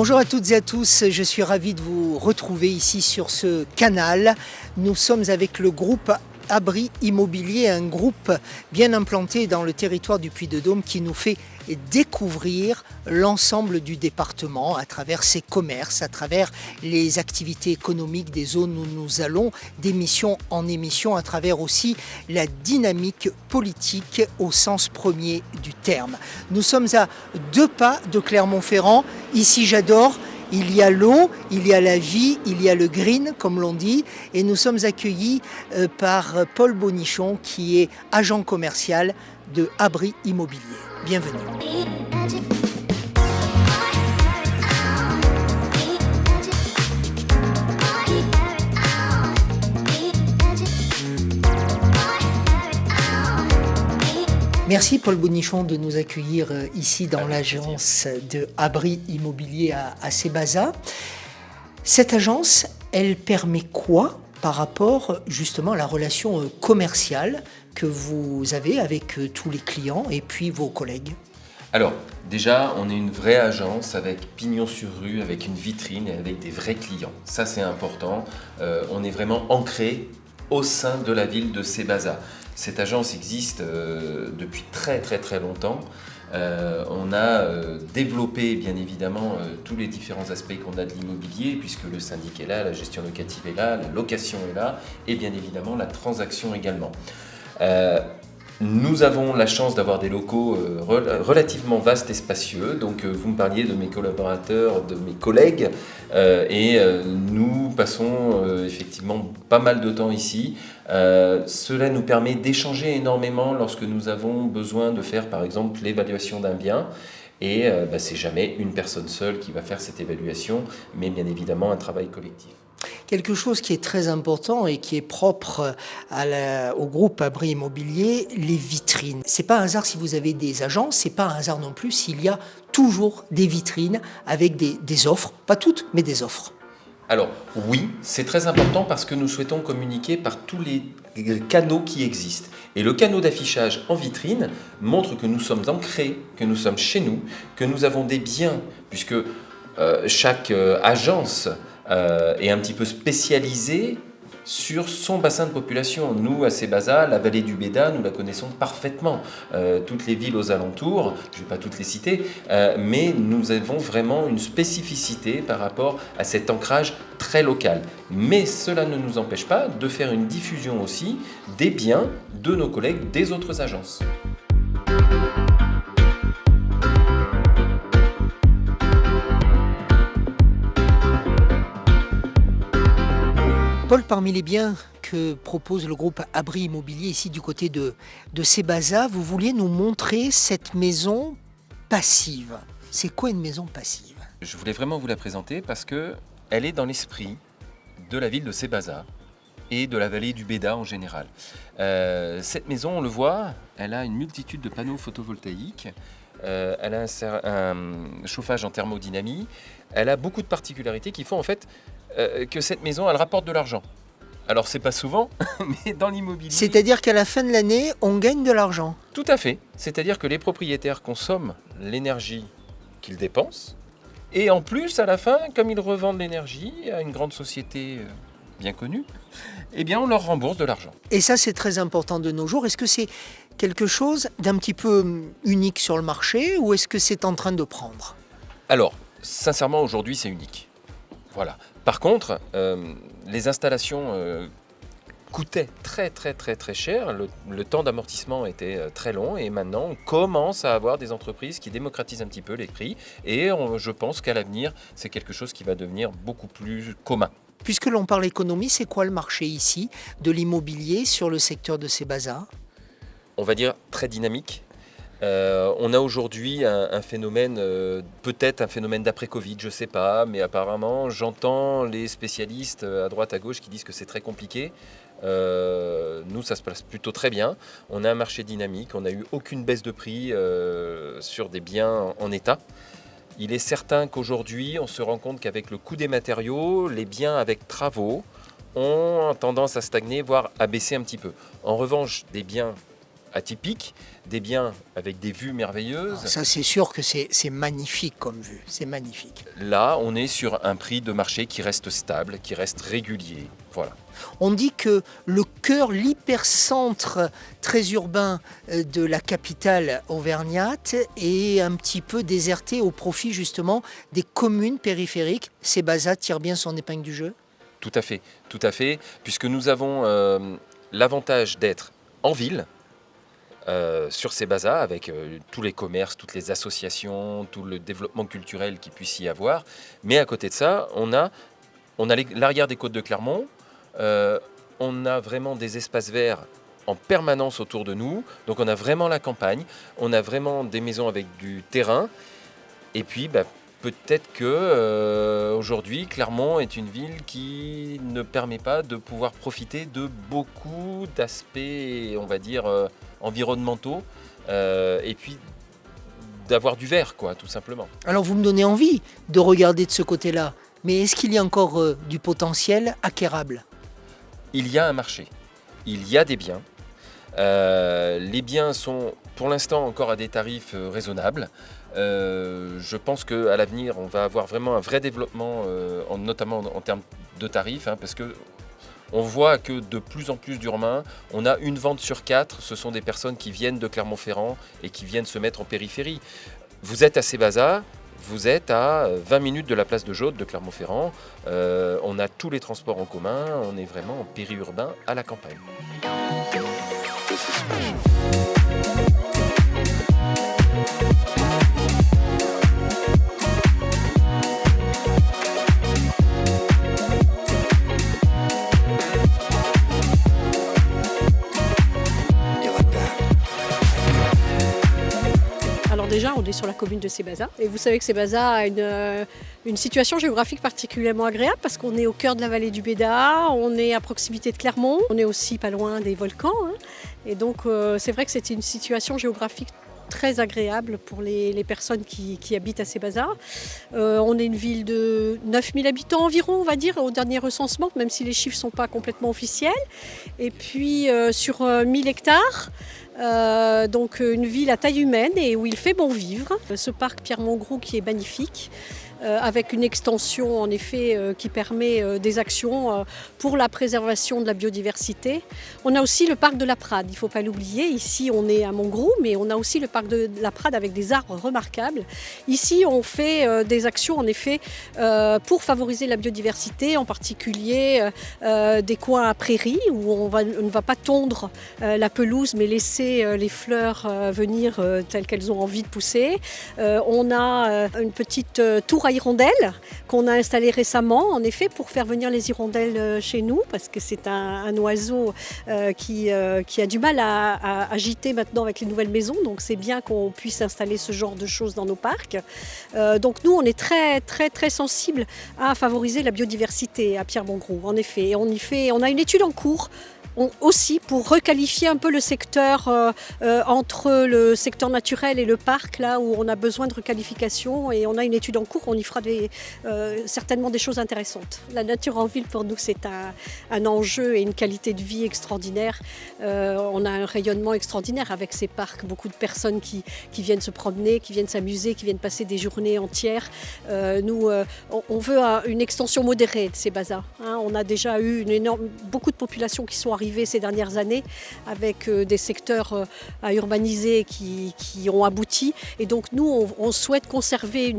Bonjour à toutes et à tous, je suis ravi de vous retrouver ici sur ce canal. Nous sommes avec le groupe Abri Immobilier, un groupe bien implanté dans le territoire du Puy-de-Dôme qui nous fait découvrir l'ensemble du département à travers ses commerces, à travers les activités économiques des zones où nous allons d'émission en émission, à travers aussi la dynamique politique au sens premier du terme. Nous sommes à 2 pas de Clermont-Ferrand. Ici, j'adore. Il y a l'eau, il y a la vie, il y a le green, comme l'on dit, et nous sommes accueillis par Paul Bonichon, qui est agent commercial de Abri Immobilier. Bienvenue. Merci Paul Bonichon de nous accueillir ici dans l'agence de Abri Immobilier à Sébaza. Cette agence, elle permet quoi par rapport justement à la relation commerciale que vous avez avec tous les clients et puis vos collègues ? Alors, déjà, on est une vraie agence avec pignon sur rue, avec une vitrine et avec des vrais clients. Ça, c'est important. On est vraiment ancré au sein de la ville de Sébaza. Cette agence existe depuis très longtemps. On a développé bien évidemment tous les différents aspects qu'on a de l'immobilier, puisque le syndic est là, la gestion locative est là, la location est là, et bien évidemment la transaction également. Nous avons la chance d'avoir des locaux relativement vastes et spacieux. Donc vous me parliez de mes collaborateurs, de mes collègues, et nous passons effectivement pas mal de temps ici. Cela nous permet d'échanger énormément lorsque nous avons besoin de faire par exemple l'évaluation d'un bien. Et c'est jamais une personne seule qui va faire cette évaluation, mais bien évidemment un travail collectif. Quelque chose qui est très important et qui est propre au groupe Abri Immobilier, les vitrines. C'est pas un hasard si vous avez des agences, c'est pas un hasard non plus s'il y a toujours des vitrines avec des offres, pas toutes, mais des offres. Alors oui, c'est très important parce que nous souhaitons communiquer par tous les canaux qui existent. Et le canal d'affichage en vitrine montre que nous sommes ancrés, que nous sommes chez nous, que nous avons des biens, puisque chaque agence est un petit peu spécialisée sur son bassin de population. Nous, à Sébaza, la vallée du Béda, nous la connaissons parfaitement. Toutes les villes aux alentours, je ne vais pas toutes les citer, mais nous avons vraiment une spécificité par rapport à cet ancrage très local. Mais cela ne nous empêche pas de faire une diffusion aussi des biens de nos collègues des autres agences. Paul, parmi les biens que propose le groupe Abri Immobilier ici du côté de Sébaza, vous vouliez nous montrer cette maison passive. C'est quoi une maison passive ? Je voulais vraiment vous la présenter parce qu'elle est dans l'esprit de la ville de Sébaza et de la vallée du Béda en général. Cette maison, on le voit, elle a une multitude de panneaux photovoltaïques. Elle a un chauffage en thermodynamie. Elle a beaucoup de particularités qui font en fait que cette maison, elle rapporte de l'argent. Alors, c'est pas souvent, mais dans l'immobilier... C'est-à-dire qu'à la fin de l'année, on gagne de l'argent. Tout à fait. C'est-à-dire que les propriétaires consomment l'énergie qu'ils dépensent. Et en plus, à la fin, comme ils revendent l'énergie à une grande société bien connue, eh bien, on leur rembourse de l'argent. Et ça, c'est très important de nos jours. Est-ce que c'est quelque chose d'un petit peu unique sur le marché ou est-ce que c'est en train de prendre ? Alors, sincèrement, aujourd'hui, c'est unique. Voilà. Par contre, les installations coûtaient très cher. Le temps d'amortissement était très long et maintenant, on commence à avoir des entreprises qui démocratisent un petit peu les prix et je pense qu'à l'avenir, c'est quelque chose qui va devenir beaucoup plus commun. Puisque l'on parle économie, c'est quoi le marché ici de l'immobilier sur le secteur de Sébaza ? On va dire très dynamique. On a aujourd'hui un phénomène, peut-être un phénomène d'après-Covid, je ne sais pas, mais apparemment j'entends les spécialistes à droite à gauche qui disent que c'est très compliqué. Nous, ça se passe plutôt très bien. On a un marché dynamique, on n'a eu aucune baisse de prix sur des biens en état. Il est certain qu'aujourd'hui, on se rend compte qu'avec le coût des matériaux, les biens avec travaux ont tendance à stagner, voire à baisser un petit peu. En revanche, des biens atypiques, des biens avec des vues merveilleuses. Ça, c'est sûr que c'est magnifique comme vue, c'est magnifique. Là, on est sur un prix de marché qui reste stable, qui reste régulier. Voilà. On dit que le cœur, l'hypercentre très urbain de la capitale auvergnate est un petit peu déserté au profit justement des communes périphériques. Sébaza tire bien son épingle du jeu. Tout à fait, puisque nous avons l'avantage d'être en ville, sur Sébaza, avec tous les commerces, toutes les associations, tout le développement culturel qu'il puisse y avoir. Mais à côté de ça, on a l'arrière des côtes de Clermont, on a vraiment des espaces verts en permanence autour de nous, donc on a vraiment la campagne, on a vraiment des maisons avec du terrain, et puis peut-être que aujourd'hui Clermont est une ville qui ne permet pas de pouvoir profiter de beaucoup d'aspects, on va dire, environnementaux, et puis d'avoir du vert, quoi, tout simplement. Alors vous me donnez envie de regarder de ce côté-là, mais est-ce qu'il y a encore du potentiel acquérable ? Il y a un marché, il y a des biens. Les biens sont pour l'instant encore à des tarifs raisonnables. Je pense qu'à l'avenir, on va avoir vraiment un vrai développement, notamment en termes de tarifs, parce que on voit que de plus en plus d'urbains, on a une vente sur 4, ce sont des personnes qui viennent de Clermont-Ferrand et qui viennent se mettre en périphérie. Vous êtes à Sébaza, vous êtes à 20 minutes de la place de Jaude de Clermont-Ferrand, on a tous les transports en commun, on est vraiment en périurbain à la campagne. Alors déjà, on est sur la commune de Sébaza. Et vous savez que Sébaza a une situation géographique particulièrement agréable parce qu'on est au cœur de la vallée du Béda, on est à proximité de Clermont, on est aussi pas loin des volcans. Et donc c'est vrai que c'est une situation géographique très agréable pour les personnes qui habitent à Sébaza. On est une ville de 9000 habitants environ, on va dire, au dernier recensement, même si les chiffres ne sont pas complètement officiels. Et puis sur 1000 hectares, donc une ville à taille humaine et où il fait bon vivre. Ce parc Pierre-Mongroux qui est magnifique, avec une extension en effet qui permet des actions pour la préservation de la biodiversité. On a aussi le parc de la Prade, il ne faut pas l'oublier. Ici on est à Mongroux, mais on a aussi le parc de la Prade avec des arbres remarquables. Ici on fait des actions en effet pour favoriser la biodiversité, en particulier des coins à prairies où on ne va pas tondre la pelouse mais laisser les fleurs venir telles qu'elles ont envie de pousser. On a une petite tour à hirondelles qu'on a installée récemment, en effet, pour faire venir les hirondelles chez nous, parce que c'est un oiseau qui a du mal à agiter maintenant avec les nouvelles maisons, donc c'est bien qu'on puisse installer ce genre de choses dans nos parcs. Donc nous, on est très, très, très sensibles à favoriser la biodiversité à Pierre-Mongroux, en effet. Et on a une étude en cours aussi pour requalifier un peu le secteur entre le secteur naturel et le parc, là où on a besoin de requalification, et on a une étude en cours, on y fera certainement des choses intéressantes. La nature en ville pour nous c'est un enjeu et une qualité de vie extraordinaire. On a un rayonnement extraordinaire avec ces parcs, beaucoup de personnes qui viennent se promener, qui viennent s'amuser, qui viennent passer des journées entières. Nous, on veut une extension modérée de Sébaza. On a déjà eu beaucoup de populations qui sont arrivées ces dernières années avec des secteurs à urbaniser qui ont abouti. Et donc nous, on souhaite conserver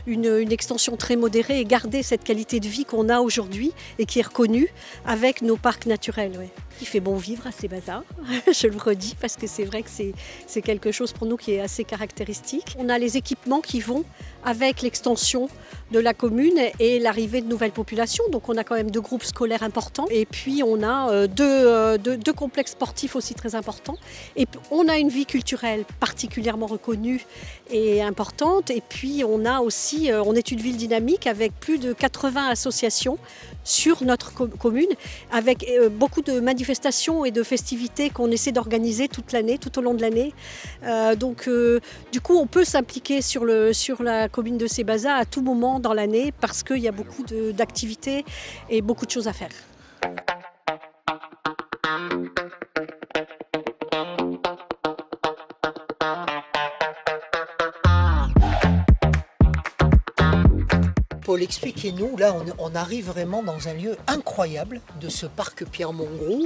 une extension très modérée et garder cette qualité de vie qu'on a aujourd'hui et qui est reconnue avec nos parcs naturels. Ouais. Il fait bon vivre à Sébaza, je le redis, parce que c'est vrai que c'est quelque chose pour nous qui est assez caractéristique. On a les équipements qui vont avec l'extension de la commune et l'arrivée de nouvelles populations. Donc on a quand même 2 groupes scolaires importants. Et puis on a deux complexes sportifs aussi très importants. Et on a une vie culturelle particulièrement reconnue et importante. Et puis on a aussi, on est une ville dynamique avec plus de 80 associations sur notre commune, avec beaucoup de manifestations et de festivités qu'on essaie d'organiser toute l'année, tout au long de l'année. Donc du coup, on peut s'impliquer sur la commune de Sébaza à tout moment dans l'année parce qu'il y a beaucoup d'activités et beaucoup de choses à faire. Paul, expliquez-nous, là on arrive vraiment dans un lieu incroyable de ce parc Pierre-Mongros.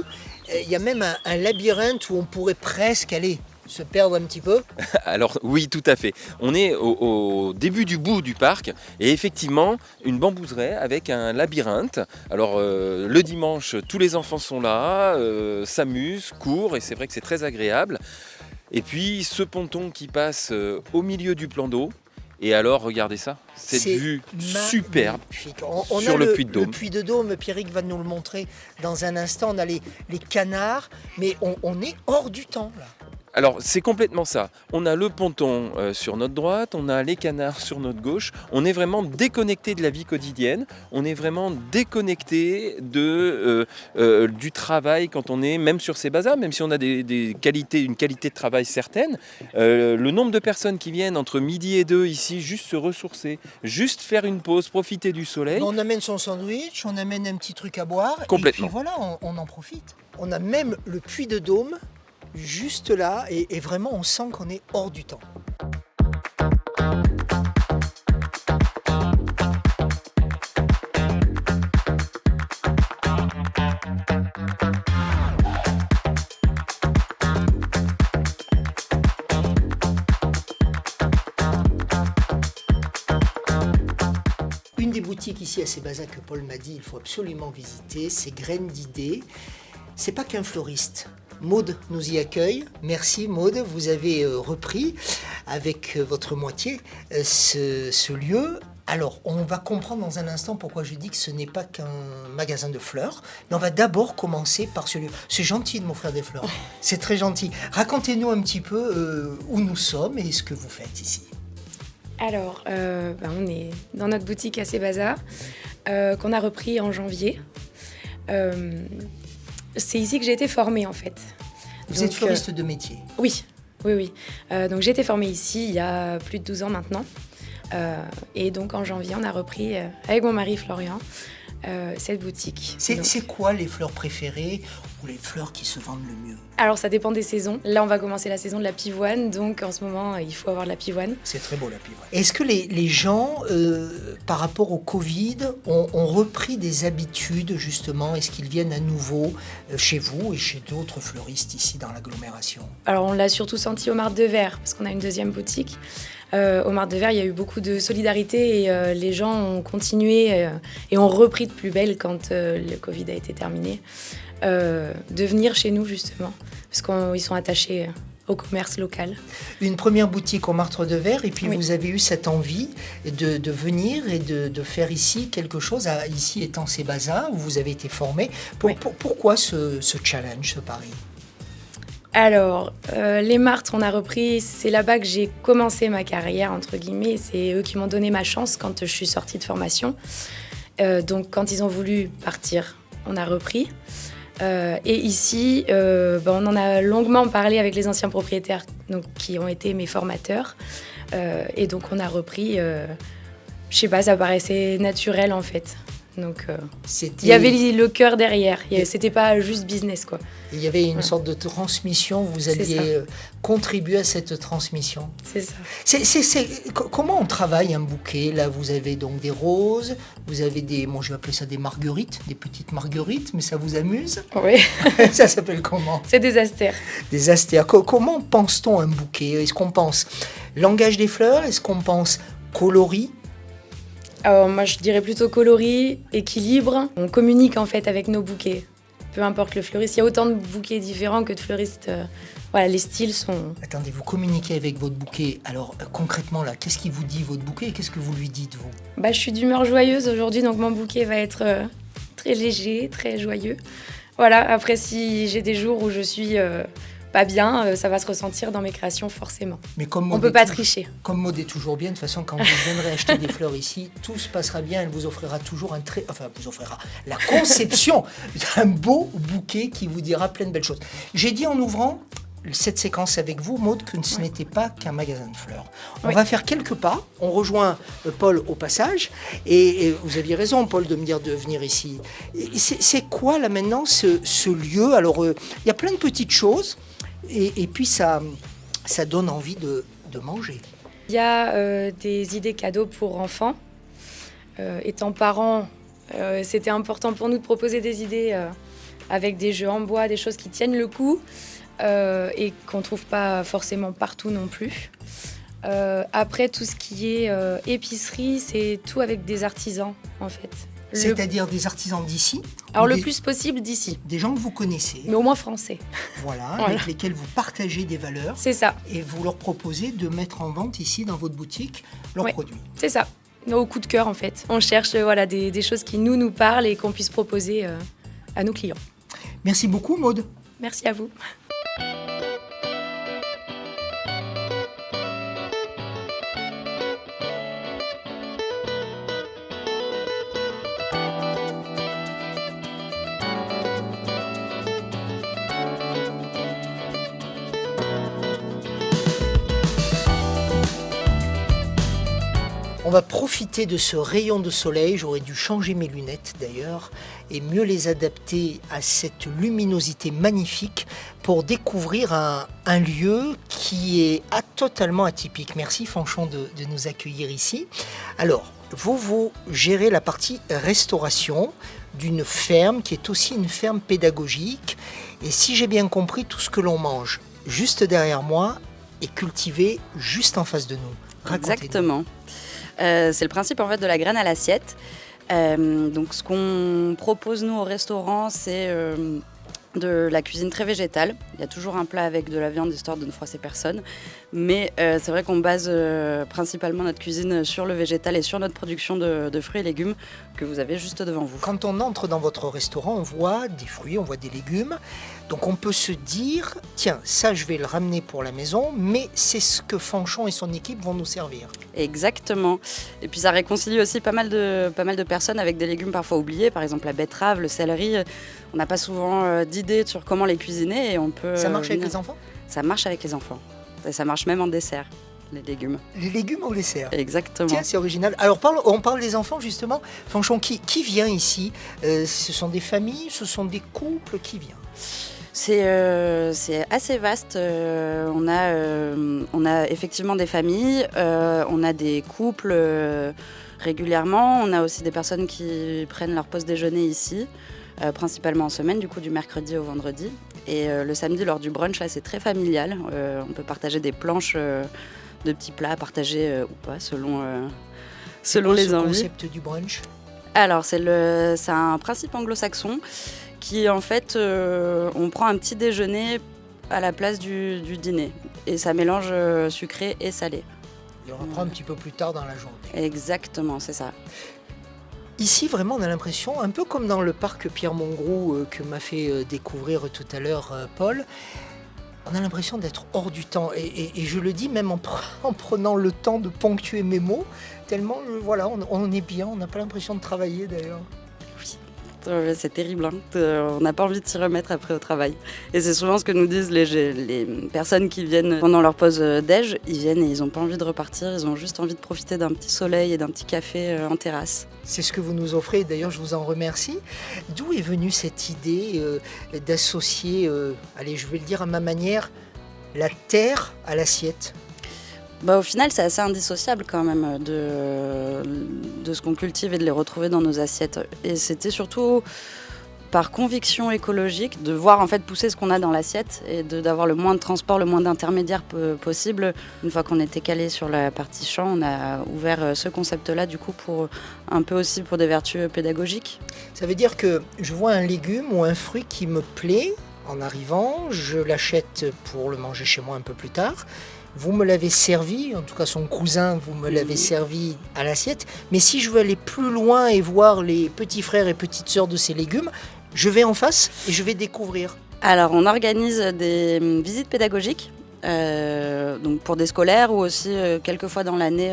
Il y a même un labyrinthe où on pourrait presque aller se perdre un petit peu. Alors oui, tout à fait. On est au début du bout du parc et effectivement une bambouseraie avec un labyrinthe. Alors le dimanche, tous les enfants sont là, s'amusent, courent et c'est vrai que c'est très agréable. Et puis ce ponton qui passe au milieu du plan d'eau. Et alors regardez ça, cette vue superbe sur le Puy de Dôme. Le Puy de Dôme, Pierrick va nous le montrer dans un instant. On a les canards, mais on est hors du temps là. Alors c'est complètement ça. On a le ponton sur notre droite, on a les canards sur notre gauche. On est vraiment déconnecté de la vie quotidienne. On est vraiment déconnecté du travail quand on est même sur ces bazars, même si on a une qualité de travail certaine. Le nombre de personnes qui viennent entre midi et 2 ici, juste se ressourcer, juste faire une pause, profiter du soleil. On amène son sandwich, on amène un petit truc à boire. Complètement. Et puis voilà, on en profite. On a même le Puy de Dôme juste là, et vraiment on sent qu'on est hors du temps. Une des boutiques ici à Sébaza que Paul m'a dit il faut absolument visiter, c'est Graines d'idées. C'est pas qu'un fleuriste. Maude nous y accueille. Merci Maude, vous avez repris avec votre moitié ce lieu. Alors, on va comprendre dans un instant pourquoi je dis que ce n'est pas qu'un magasin de fleurs, mais on va d'abord commencer par ce lieu. C'est gentil de m'offrir des fleurs, c'est très gentil. Racontez-nous un petit peu où nous sommes et ce que vous faites ici. Alors, on est dans notre boutique à Sébaza, qu'on a repris en janvier. C'est ici que j'ai été formée en fait. Vous êtes fleuriste de métier? Oui. Donc j'ai été formée ici il y a plus de 12 ans maintenant. Et donc en janvier, on a repris avec mon mari Florian cette boutique. C'est quoi les fleurs préférées ou les fleurs qui se vendent le mieux? Alors ça dépend des saisons. Là on va commencer la saison de la pivoine, donc en ce moment il faut avoir de la pivoine. C'est très beau la pivoine. Est-ce que les gens, par rapport au Covid, ont repris des habitudes justement? Est-ce qu'ils viennent à nouveau chez vous et chez d'autres fleuristes ici dans l'agglomération? Alors on l'a surtout senti au Martre de Verre, parce qu'on a une deuxième boutique. Au Martre de Verre, il y a eu beaucoup de solidarité et les gens ont continué et ont repris de plus belle quand le Covid a été terminé, de venir chez nous justement, parce qu'ils sont attachés au commerce local. Une première boutique au Martre de Verre et puis oui. Vous avez eu cette envie de venir et de faire ici quelque chose, ici étant Sébaza, où vous avez été formé. Pourquoi ce challenge, ce pari? Alors, les Martres, on a repris, c'est là-bas que j'ai commencé ma carrière, entre guillemets. C'est eux qui m'ont donné ma chance quand je suis sortie de formation. Donc, quand ils ont voulu partir, on a repris. Et ici, on en a longuement parlé avec les anciens propriétaires donc, qui ont été mes formateurs. Et donc, on a repris, je sais pas, ça paraissait naturel en fait. Donc, il y avait le cœur derrière, c'était pas juste business quoi. Il y avait une sorte de transmission, vous alliez contribuer à cette transmission. C'est ça. Comment on travaille un bouquet? Là, vous avez donc des roses, vous avez je vais appeler ça des marguerites, des petites marguerites, mais ça vous amuse? Oui. Ça s'appelle comment? C'est des astères. Des astères. Comment pense-t-on un bouquet? Est-ce qu'on pense langage des fleurs? Est-ce qu'on pense coloris? Alors moi je dirais plutôt coloris, équilibre. On communique en fait avec nos bouquets. Peu importe le fleuriste, il y a autant de bouquets différents que de fleuristes. Voilà, les styles sont... Attendez, vous communiquez avec votre bouquet. Alors concrètement là, qu'est-ce qui vous dit votre bouquet et qu'est-ce que vous lui dites vous? Je suis d'humeur joyeuse aujourd'hui, donc mon bouquet va être très léger, très joyeux. Voilà, après si j'ai des jours où je suis... pas bien, ça va se ressentir dans mes créations forcément. Mais comme on ne peut pas tricher. Comme Maud est toujours bien, de toute façon, quand vous viendrez acheter des fleurs ici, tout se passera bien. Elle vous offrira toujours vous offrira la conception d'un beau bouquet qui vous dira plein de belles choses. J'ai dit en ouvrant cette séquence avec vous, Maud, que ce n'était pas qu'un magasin de fleurs. On va faire quelques pas. On rejoint Paul au passage. Et vous aviez raison, Paul, de me dire de venir ici. C'est quoi, là, maintenant, ce lieu? Alors, il y a plein de petites choses. Et puis, ça donne envie de manger. Il y a des idées cadeaux pour enfants. Étant parents, c'était important pour nous de proposer des idées avec des jeux en bois, des choses qui tiennent le coup et qu'on ne trouve pas forcément partout non plus. Après, tout ce qui est épicerie, c'est tout avec des artisans, en fait. C'est-à-dire des artisans d'ici? Alors, le plus possible d'ici. Des gens que vous connaissez. Mais au moins français. Voilà, avec lesquels vous partagez des valeurs. C'est ça. Et vous leur proposez de mettre en vente ici, dans votre boutique, leurs produits. C'est ça. Au coup de cœur, en fait. On cherche des choses qui nous parlent et qu'on puisse proposer à nos clients. Merci beaucoup, Maude. Merci à vous. On va profiter de ce rayon de soleil, j'aurais dû changer mes lunettes d'ailleurs, et mieux les adapter à cette luminosité magnifique pour découvrir un lieu qui est totalement atypique. Merci Fanchon de nous accueillir ici. Alors, vous gérez la partie restauration d'une ferme qui est aussi une ferme pédagogique, et si j'ai bien compris, tout ce que l'on mange juste derrière moi est cultivé juste en face de nous. Racontez-nous. Exactement. C'est le principe en fait de la graine à l'assiette. Donc ce qu'on propose nous au restaurant, c'est de la cuisine très végétale. Il y a toujours un plat avec de la viande histoire de ne froisser personne. Mais c'est vrai qu'on base principalement notre cuisine sur le végétal et sur notre production de fruits et légumes que vous avez juste devant vous. Quand on entre dans votre restaurant, on voit des fruits, on voit des légumes. Donc on peut se dire, tiens, ça je vais le ramener pour la maison, mais c'est ce que Fanchon et son équipe vont nous servir. Exactement. Et puis ça réconcilie aussi pas mal de personnes avec des légumes parfois oubliés, par exemple la betterave, le céleri. On n'a pas souvent d'idées sur comment les cuisiner et on peut... Ça marche avec les enfants ? Ça marche avec les enfants. Et ça marche même en dessert, les légumes. Les légumes au dessert. Exactement. Tiens, c'est original. Alors on parle des enfants justement. Fanchon, qui vient ici ? Ce sont des familles, ce sont des couples, qui vient ? C'est assez vaste. On a effectivement des familles, on a des couples régulièrement. On a aussi des personnes qui prennent leur pause déjeuner ici, principalement en semaine, du coup du mercredi au vendredi. Et le samedi, lors du brunch, là, c'est très familial. On peut partager des planches de petits plats, partager ou pas, selon les envies. Le concept du brunch ? Alors, c'est un principe anglo-saxon qui, en fait, on prend un petit déjeuner à la place du dîner. Et ça mélange sucré et salé. Et on reprend un petit peu plus tard dans la journée. Exactement, c'est ça. Ici, vraiment, on a l'impression, un peu comme dans le parc Pierre-Mongroux que m'a fait découvrir tout à l'heure Paul, on a l'impression d'être hors du temps. Et je le dis même en prenant le temps de ponctuer mes mots, tellement, voilà, on est bien, on n'a pas l'impression de travailler d'ailleurs. C'est terrible, hein. On n'a pas envie de s'y remettre après au travail. Et c'est souvent ce que nous disent les personnes qui viennent pendant leur pause déj. Ils viennent et ils n'ont pas envie de repartir, ils ont juste envie de profiter d'un petit soleil et d'un petit café en terrasse. C'est ce que vous nous offrez, d'ailleurs je vous en remercie. D'où est venue cette idée d'associer, allez je vais le dire à ma manière, la terre à l'assiette ? Au final, c'est assez indissociable quand même de ce qu'on cultive et de les retrouver dans nos assiettes. Et c'était surtout par conviction écologique de voir en fait pousser ce qu'on a dans l'assiette et d'avoir le moins de transport, le moins d'intermédiaires possible. Une fois qu'on était calé sur la partie champ, on a ouvert ce concept-là du coup un peu aussi pour des vertus pédagogiques. Ça veut dire que je vois un légume ou un fruit qui me plaît en arrivant, je l'achète pour le manger chez moi un peu plus tard. Vous me l'avez servi, en tout cas son cousin, vous me l'avez servi à l'assiette. Mais si je veux aller plus loin et voir les petits frères et petites sœurs de ces légumes, je vais en face et je vais découvrir. Alors, on organise des visites pédagogiques, donc pour des scolaires ou aussi quelques fois dans l'année,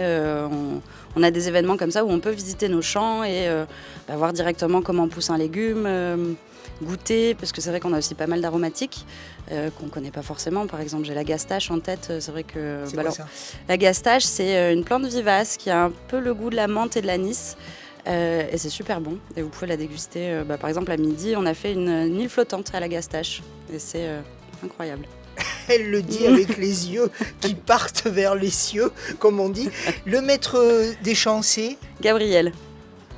on a des événements comme ça où on peut visiter nos champs et voir directement comment pousse un légume. Goûter, parce que c'est vrai qu'on a aussi pas mal d'aromatiques qu'on ne connaît pas forcément. Par exemple, j'ai la gastache en tête. C'est vrai que la gastache, c'est une plante vivace qui a un peu le goût de la menthe et de l'anis. Et c'est super bon. Et vous pouvez la déguster. Par exemple, à midi, on a fait une île flottante à la gastache. Et c'est incroyable. Elle le dit avec les yeux qui partent vers les cieux, comme on dit. Le maître des champs, c'est Gabriel.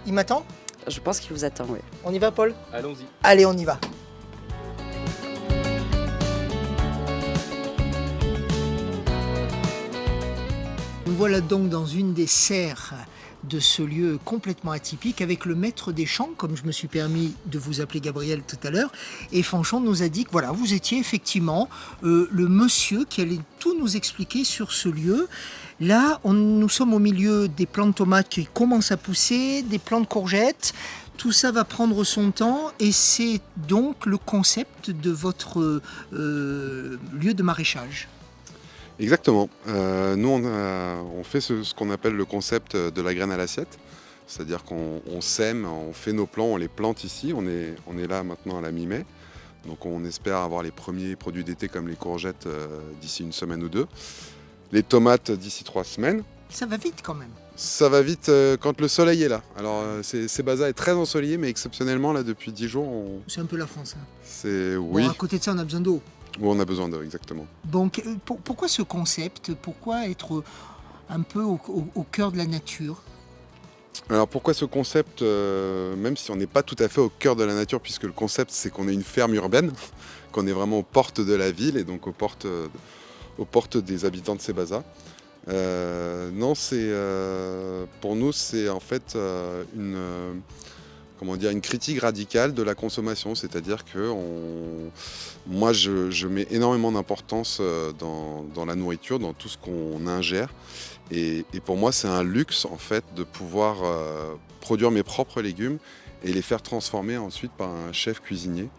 Il m'attend? Je pense qu'il vous attend, oui. On y va, Paul? Allons-y. Allez, on y va. Nous voilà donc dans une des serres de ce lieu complètement atypique avec le maître des champs, comme je me suis permis de vous appeler Gabriel tout à l'heure. Et Fanchon nous a dit que voilà, vous étiez effectivement le monsieur qui allait tout nous expliquer sur ce lieu. Là, nous sommes au milieu des plants de tomates qui commencent à pousser, des plants de courgettes. Tout ça va prendre son temps et c'est donc le concept de votre lieu de maraîchage. Exactement. Nous, on fait ce qu'on appelle le concept de la graine à l'assiette. C'est-à-dire qu'on sème, on fait nos plants, on les plante ici. On est là maintenant à la mi-mai. Donc on espère avoir les premiers produits d'été comme les courgettes d'ici une semaine ou deux. Les tomates d'ici 3 semaines. Ça va vite quand même. Ça va vite quand le soleil est là. Alors Sébaza est très ensoleillé, mais exceptionnellement là depuis 10 jours, C'est un peu la France. Hein. c'est oui, Bon, à côté de ça, on a besoin d'eau. où on a besoin d'eux, exactement. Donc, pourquoi ce concept? Pourquoi être un peu au cœur de la nature? Alors pourquoi ce concept, même si on n'est pas tout à fait au cœur de la nature, puisque le concept c'est qu'on est une ferme urbaine, qu'on est vraiment aux portes de la ville et donc aux portes des habitants de Sébaza. Non, pour nous c'est en fait une critique radicale de la consommation, c'est-à-dire que moi je mets énormément d'importance dans la nourriture, dans tout ce qu'on ingère. Et pour moi, c'est un luxe en fait de pouvoir produire mes propres légumes et les faire transformer ensuite par un chef cuisinier.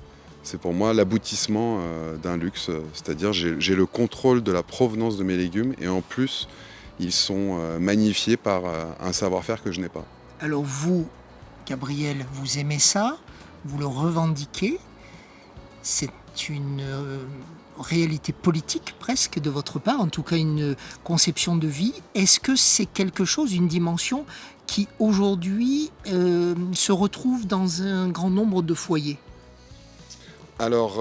C'est pour moi l'aboutissement d'un luxe, c'est-à-dire j'ai le contrôle de la provenance de mes légumes et en plus, ils sont magnifiés par un savoir-faire que je n'ai pas. Alors vous, Gabriel, vous aimez ça? Vous le revendiquez? C'est une réalité politique presque de votre part, en tout cas une conception de vie. Est-ce que c'est quelque chose, une dimension qui aujourd'hui se retrouve dans un grand nombre de foyers? Alors,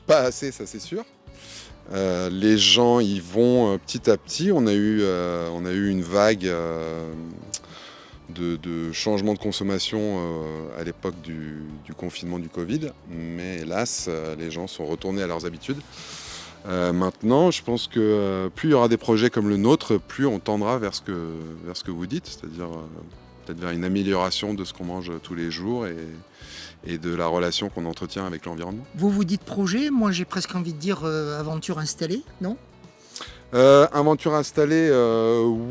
pas assez, ça c'est sûr. Les gens y vont petit à petit. On a eu une vague de changement de consommation à l'époque du confinement du Covid, mais hélas, les gens sont retournés à leurs habitudes. Maintenant, je pense que plus il y aura des projets comme le nôtre, plus on tendra vers ce que vous dites, c'est-à-dire peut-être vers une amélioration de ce qu'on mange tous les jours et de la relation qu'on entretient avec l'environnement. Vous vous dites projet, moi j'ai presque envie de dire aventure installée, non? Aventure installée,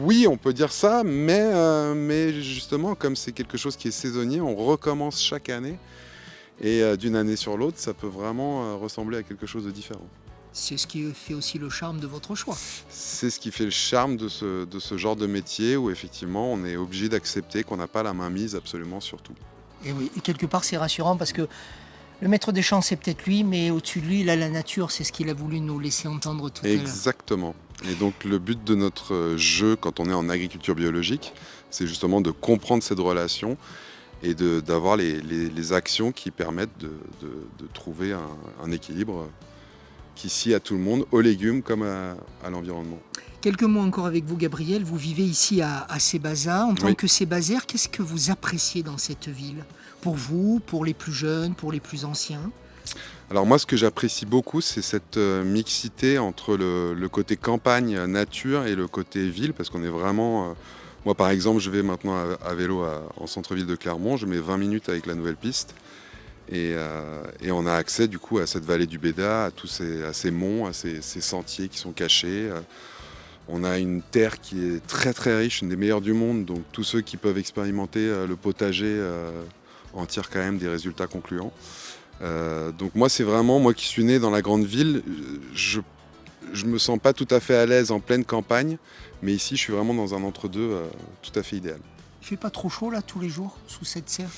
oui, on peut dire ça, mais justement, comme c'est quelque chose qui est saisonnier, on recommence chaque année et d'une année sur l'autre, ça peut vraiment ressembler à quelque chose de différent. C'est ce qui fait aussi le charme de votre choix. C'est ce qui fait le charme de ce genre de métier où effectivement on est obligé d'accepter qu'on n'a pas la main mise absolument sur tout. Et oui, et quelque part c'est rassurant parce que le maître des champs c'est peut-être lui, mais au-dessus de lui, là, la nature, c'est ce qu'il a voulu nous laisser entendre tout à l'heure. Exactement. Et donc le but de notre jeu quand on est en agriculture biologique, c'est justement de comprendre cette relation et d'avoir les actions qui permettent de trouver un équilibre qui scie à tout le monde, aux légumes comme à l'environnement. Quelques mots encore avec vous, Gabriel. Vous vivez ici à Sébaza. En tant Oui. que Sébazaire, qu'est-ce que vous appréciez dans cette ville? Pour vous, pour les plus jeunes, pour les plus anciens? Alors moi, ce que j'apprécie beaucoup, c'est cette mixité entre le côté campagne, nature et le côté ville, parce qu'on est vraiment... moi, par exemple, je vais maintenant à vélo en centre-ville de Clermont, je mets 20 minutes avec la nouvelle piste, et on a accès du coup à cette vallée du Béda, à ces monts, à ces sentiers qui sont cachés. On a une terre qui est très très riche, une des meilleures du monde, donc tous ceux qui peuvent expérimenter le potager en tirent quand même des résultats concluants. Donc moi c'est vraiment, moi qui suis né dans la grande ville, je me sens pas tout à fait à l'aise en pleine campagne, mais ici je suis vraiment dans un entre-deux tout à fait idéal. Il fait pas trop chaud là tous les jours sous cette serre?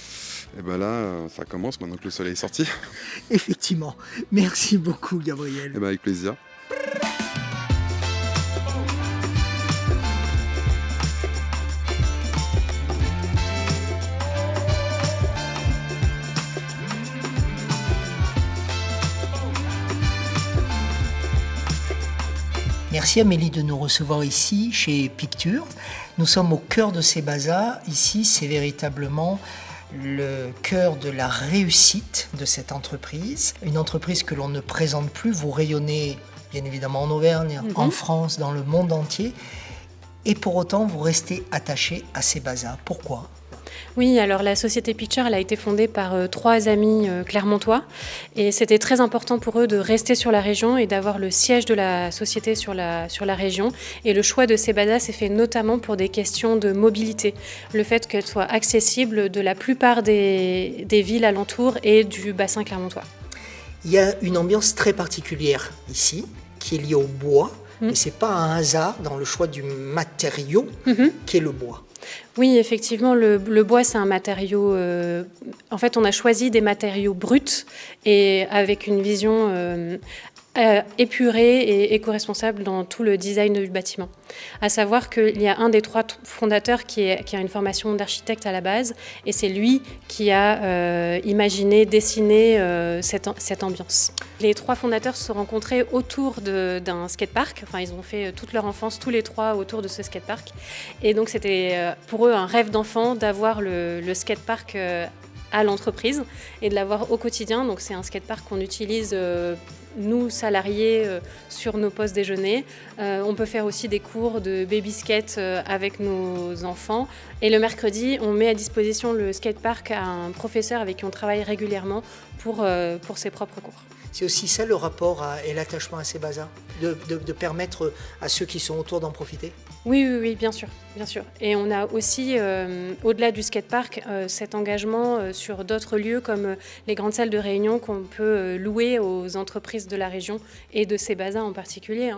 Et ben là ça commence maintenant que le soleil est sorti. Effectivement. Merci beaucoup, Gabriel. Et ben avec plaisir. Merci Amélie de nous recevoir ici chez Picture. Nous sommes au cœur de Sebaza. Ici, c'est véritablement le cœur de la réussite de cette entreprise. Une entreprise que l'on ne présente plus. Vous rayonnez bien évidemment en Auvergne, en France, dans le monde entier. Et pour autant, vous restez attaché à Sebaza. Pourquoi ? Oui, alors la société Picture, elle a été fondée par 3 amis clermontois et c'était très important pour eux de rester sur la région et d'avoir le siège de la société sur la région. Et le choix de Sebaza s'est fait notamment pour des questions de mobilité, le fait qu'elle soit accessible de la plupart des villes alentours et du bassin clermontois. Il y a une ambiance très particulière ici, qui est liée au bois, et ce n'est pas un hasard dans le choix du matériau qui est le bois. Oui, effectivement, le bois, c'est un matériau... en fait, on a choisi des matériaux bruts et avec une vision épurée et éco-responsable dans tout le design du bâtiment. À savoir qu'il y a un des 3 fondateurs qui a une formation d'architecte à la base et c'est lui qui a imaginé, dessiné cette ambiance. Les 3 fondateurs se sont rencontrés autour d'un skatepark. Enfin, ils ont fait toute leur enfance, tous les 3, autour de ce skatepark. Et donc, c'était pour eux un rêve d'enfant d'avoir le skatepark à l'entreprise et de l'avoir au quotidien. Donc, c'est un skatepark qu'on utilise... nous, salariés, sur nos postes déjeuner. On peut faire aussi des cours de baby skate avec nos enfants. Et le mercredi, on met à disposition le skatepark à un professeur avec qui on travaille régulièrement pour ses propres cours. C'est aussi ça le rapport et l'attachement à Sebaza, de permettre à ceux qui sont autour d'en profiter ? Oui, bien sûr. Et on a aussi, au-delà du skatepark, cet engagement sur d'autres lieux comme les grandes salles de réunion qu'on peut louer aux entreprises de la région et de Sebaza en particulier,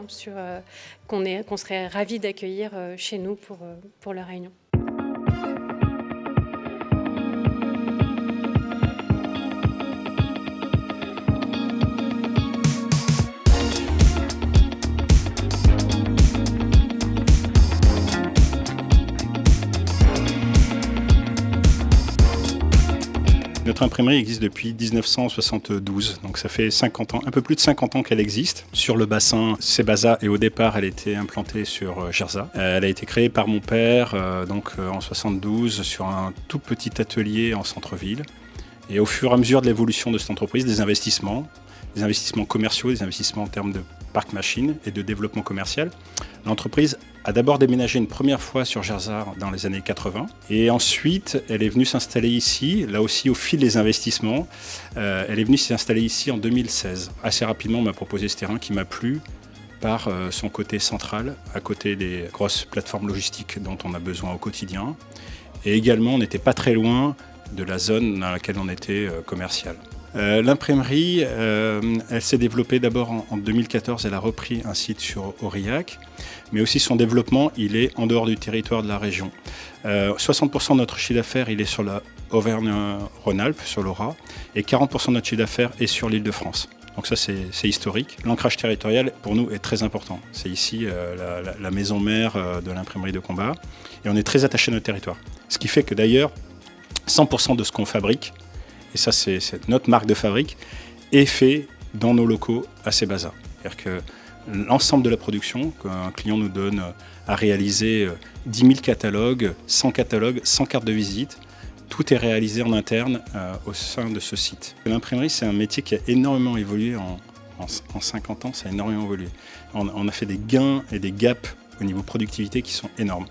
qu'on serait ravis d'accueillir chez nous pour leurs réunions. Notre imprimerie existe depuis 1972, donc ça fait 50 ans, un peu plus de 50 ans qu'elle existe. Sur le bassin Sebaza, et au départ, elle était implantée sur Gerza. Elle a été créée par mon père en 72 sur un tout petit atelier en centre-ville. Et au fur et à mesure de l'évolution de cette entreprise, des investissements commerciaux, des investissements en termes de parc machine et de développement commercial. L'entreprise a d'abord déménagé une première fois sur Gerza dans les années 80 et ensuite elle est venue s'installer ici, là aussi au fil des investissements. Elle est venue s'installer ici en 2016. Assez rapidement on m'a proposé ce terrain qui m'a plu par son côté central, à côté des grosses plateformes logistiques dont on a besoin au quotidien. Et également on n'était pas très loin de la zone dans laquelle on était commercial. L'imprimerie, elle s'est développée d'abord en 2014, elle a repris un site sur Aurillac, mais aussi son développement, il est en dehors du territoire de la région. 60% de notre chiffre d'affaires, il est sur la Auvergne-Rhône-Alpes, sur l'Aura, et 40% de notre chiffre d'affaires est sur l'Île-de-France. Donc ça, c'est historique. L'ancrage territorial, pour nous, est très important. C'est ici la maison mère de l'imprimerie de combat, et on est très attaché à notre territoire. Ce qui fait que d'ailleurs, 100% de ce qu'on fabrique, et ça c'est notre marque de fabrique, est fait dans nos locaux à Sebaza. C'est-à-dire que l'ensemble de la production qu'un client nous donne à réaliser 10 000 catalogues, 100 cartes de visite, tout est réalisé en interne au sein de ce site. L'imprimerie, c'est un métier qui a énormément évolué en 50 ans, ça a énormément évolué. On a fait des gains et des gaps au niveau productivité qui sont énormes.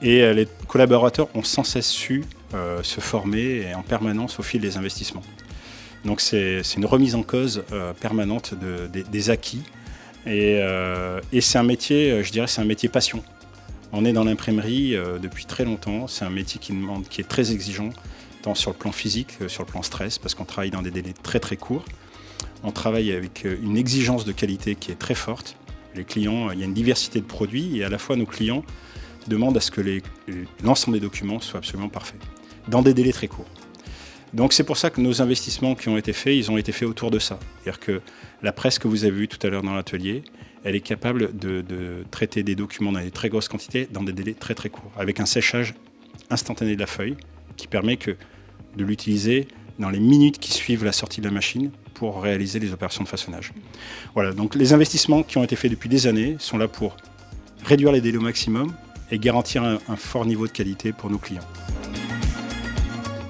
Et les collaborateurs ont sans cesse su se former en permanence au fil des investissements. Donc c'est une remise en cause permanente des acquis. Et c'est un métier, je dirais, c'est un métier passion. On est dans l'imprimerie depuis très longtemps. C'est un métier qui est très exigeant, tant sur le plan physique que sur le plan stress, parce qu'on travaille dans des délais très très courts. On travaille avec une exigence de qualité qui est très forte. Les clients, il y a une diversité de produits et à la fois nos clients demandent à ce que l'ensemble des documents soient absolument parfaits, dans des délais très courts. Donc c'est pour ça que nos investissements qui ont été faits, ils ont été faits autour de ça. C'est-à-dire que la presse que vous avez vue tout à l'heure dans l'atelier, elle est capable de traiter des documents dans des très grosses quantités, dans des délais très très courts, avec un séchage instantané de la feuille qui permet de l'utiliser dans les minutes qui suivent la sortie de la machine pour réaliser les opérations de façonnage. Voilà, donc les investissements qui ont été faits depuis des années sont là pour réduire les délais au maximum et garantir un fort niveau de qualité pour nos clients.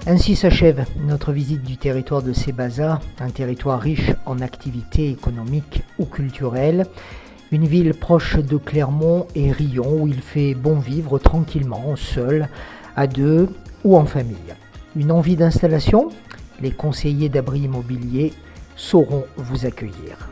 Ainsi s'achève notre visite du territoire de Sébaza, un territoire riche en activités économiques ou culturelles. Une ville proche de Clermont et Riom où il fait bon vivre tranquillement, seul, à deux ou en famille. Une envie d'installation ? Les conseillers d'Abri Immobilier sauront vous accueillir.